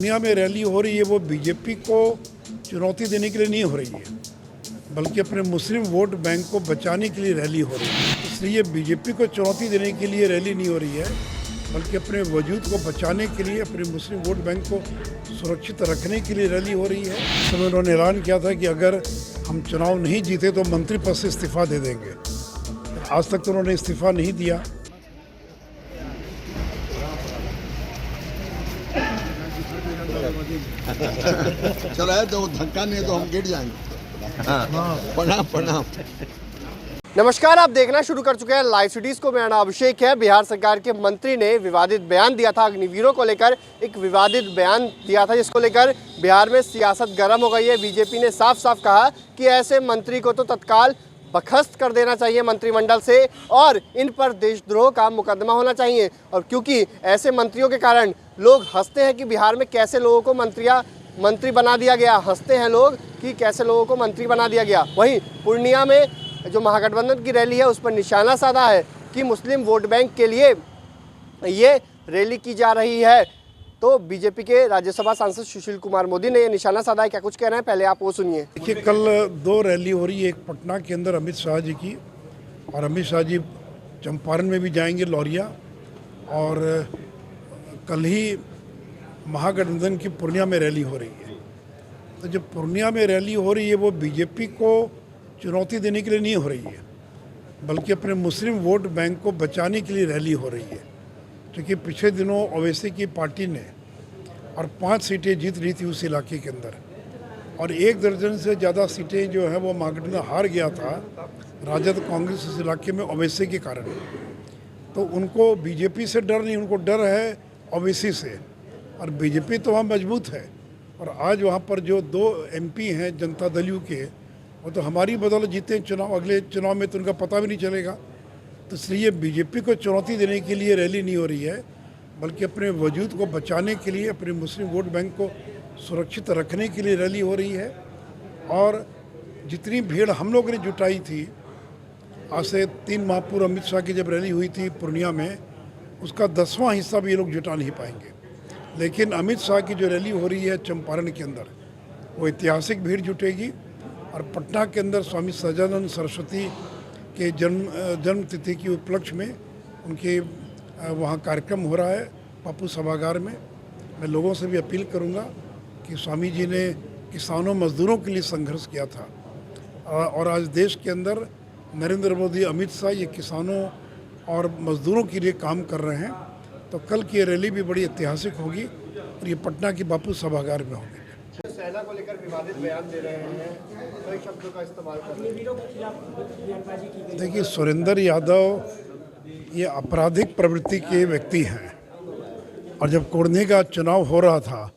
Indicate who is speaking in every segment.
Speaker 1: पूर्णिया में रैली हो रही है वो बीजेपी को चुनौती देने के लिए नहीं हो रही है, बल्कि अपने मुस्लिम वोट बैंक को बचाने के लिए रैली हो रही है। इसलिए बीजेपी को चुनौती देने के लिए रैली नहीं हो रही है, बल्कि अपने वजूद को बचाने के लिए, अपने मुस्लिम वोट बैंक को सुरक्षित रखने के लिए रैली हो रही है। इस समय उन्होंने ऐलान किया था कि अगर हम चुनाव नहीं जीते तो मंत्री पद से इस्तीफा दे देंगे। आज तक तो उन्होंने इस्तीफा नहीं दिया।
Speaker 2: चलो है तो धक्का नहीं तो हम गिर जाएंगे। प्रणाम प्रणाम।
Speaker 3: नमस्कार, आप देखना शुरू कर चुके हैं लाइव सिटीज को। मेरा नाम अभिषेक है। बिहार सरकार के मंत्री ने विवादित बयान दिया था अग्निवीरों को लेकर। एक विवादित बयान दिया था जिसको लेकर बिहार में सियासत गर्म हो गई है। बीजेपी ने साफ साफ कहा कि ऐसे मंत्री को तो तत्काल बर्खास्त कर देना चाहिए मंत्रिमंडल से और इन पर देशद्रोह का मुकदमा होना चाहिए। और क्योंकि ऐसे मंत्रियों के कारण लोग हंसते हैं कि बिहार में कैसे लोगों को मंत्री बना दिया गया। हंसते हैं लोग कि कैसे लोगों को मंत्री बना दिया गया। वहीं पूर्णिया में जो महागठबंधन की रैली है उस पर निशाना साधा है कि मुस्लिम वोट बैंक के लिए ये रैली की जा रही है। तो बीजेपी के राज्यसभा सांसद सुशील कुमार मोदी ने ये निशाना साधा है। क्या कुछ कह रहे हैं, पहले आप वो सुनिए।
Speaker 1: देखिए, कल दो रैली हो रही है, एक पटना के अंदर अमित शाह जी की, और अमित शाह जी चंपारण में भी जाएंगे, लौरिया, और कल ही महागठबंधन की पूर्णिया में रैली हो रही है। तो जब पूर्णिया में रैली हो रही है वो बीजेपी को चुनौती देने के लिए नहीं हो रही है, बल्कि अपने मुस्लिम वोट बैंक को बचाने के लिए रैली हो रही है। क्योंकि पिछले दिनों ओवैसी की पार्टी ने और 5 सीटें जीत रही थी उस इलाके के अंदर, और 1 दर्जन से ज़्यादा सीटें जो है वो महागठबंधन हार गया था राजद कांग्रेस इस इलाके में ओवैसी के कारण। तो उनको बीजेपी से डर नहीं, उनको डर है ओवैसी से, और बीजेपी तो वहाँ मजबूत है। और आज वहाँ पर जो 2 MP हैं जनता दल यू के, वो तो हमारी बदौलत जीते चुनाव, अगले चुनाव में तो उनका पता भी नहीं चलेगा। तो इसलिए बीजेपी को चुनौती देने के लिए रैली नहीं हो रही है, बल्कि अपने वजूद को बचाने के लिए, अपने मुस्लिम वोट बैंक को सुरक्षित रखने के लिए रैली हो रही है। और जितनी भीड़ हम लोगों ने जुटाई थी आज से 3 माह पूर्व अमित शाह की जब रैली हुई थी पूर्णिया में, उसका 10वां हिस्सा भी ये लोग जुटा नहीं पाएंगे। लेकिन अमित शाह की जो रैली हो रही है चंपारण के अंदर, वो ऐतिहासिक भीड़ जुटेगी। और पटना के अंदर स्वामी सच्चिदानंद सरस्वती के जन्म तिथि के उपलक्ष्य में उनके वहाँ कार्यक्रम हो रहा है पप्पू सभागार में। मैं लोगों से भी अपील करूँगा कि स्वामी जी ने किसानों मजदूरों के लिए संघर्ष किया था, और आज देश के अंदर नरेंद्र मोदी, अमित शाह ये किसानों और मजदूरों के लिए काम कर रहे हैं। तो कल की रैली भी बड़ी ऐतिहासिक होगी और ये पटना की बापू सभागार में होगी।
Speaker 3: सेना को लेकर विवादित बयान दे रहे हैं, कई शब्दों का इस्तेमाल कर रहे हैं।
Speaker 1: देखिए, सुरेंद्र यादव ये आपराधिक प्रवृत्ति के व्यक्ति हैं, और जब कोढ़नी का चुनाव हो रहा था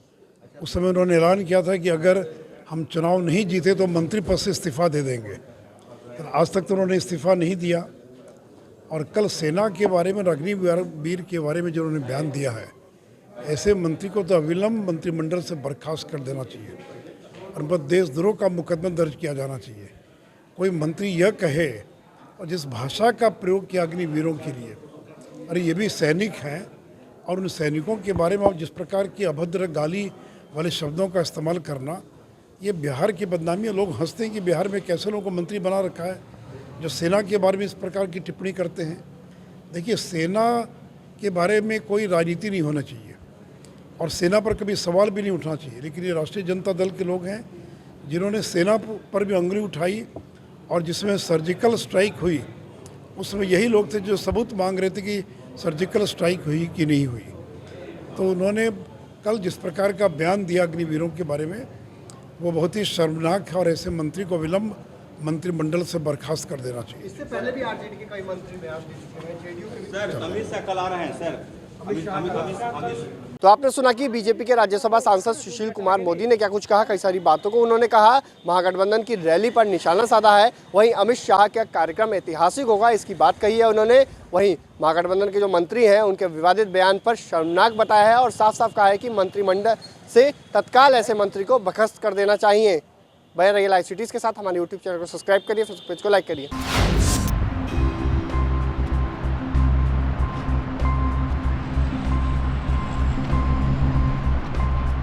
Speaker 1: उस समय उन्होंने ऐलान किया था कि अगर हम चुनाव नहीं जीते तो मंत्री पद से इस्तीफा दे देंगे। तो आज तक तो उन्होंने इस्तीफा नहीं दिया। और कल सेना के बारे में, अग्निवीर के बारे में जो उन्होंने बयान दिया है, ऐसे मंत्री को तो अविलंब मंत्रिमंडल से बर्खास्त कर देना चाहिए और बस देशद्रोह का मुकदमा दर्ज किया जाना चाहिए। कोई मंत्री यह कहे, और जिस भाषा का प्रयोग किया अग्निवीरों के लिए, अरे ये भी सैनिक हैं, और उन सैनिकों के बारे में जिस प्रकार की अभद्र गाली वाले शब्दों का इस्तेमाल करना, ये बिहार की बदनामी है। लोग हंसते हैं कि बिहार में कैसे लोगों को मंत्री बना रखा है जो सेना के बारे में इस प्रकार की टिप्पणी करते हैं। देखिए, सेना के बारे में कोई राजनीति नहीं होना चाहिए और सेना पर कभी सवाल भी नहीं उठना चाहिए। लेकिन ये राष्ट्रीय जनता दल के लोग हैं जिन्होंने सेना पर भी उंगली उठाई, और जिसमें सर्जिकल स्ट्राइक हुई उसमें यही लोग थे जो सबूत मांग रहे थे कि सर्जिकल स्ट्राइक हुई कि नहीं हुई। तो उन्होंने कल जिस प्रकार का बयान दिया अग्निवीरों के बारे में, वो बहुत ही शर्मनाक है, और ऐसे मंत्री को विलंब मंत्रिमंडल से बर्खास्त कर देना चाहिए।
Speaker 3: इससे पहले भी आरजेडी के कई मंत्री बयान दे चुके हैं, जेडीयू के भी।
Speaker 4: सर, अमित शाह कल आ रहे हैं सर।
Speaker 3: तो आपने सुना कि बीजेपी के राज्यसभा सांसद सुशील कुमार मोदी ने क्या कुछ कहा, कई सारी बातों को उन्होंने कहा। महागठबंधन की रैली पर निशाना साधा है। वहीं अमित शाह का कार्यक्रम ऐतिहासिक होगा, इसकी बात कही है उन्होंने। वहीं महागठबंधन के जो मंत्री हैं उनके विवादित बयान पर शर्मनाक बताया है और साफ साफ कहा है कि मंत्रिमंडल से तत्काल ऐसे मंत्री को बर्खास्त कर देना चाहिए। बने रहिए लाइव सिटीज़ के साथ। हमारे यूट्यूब चैनल को सब्सक्राइब करिए, फेसबुक पेज को लाइक करिए।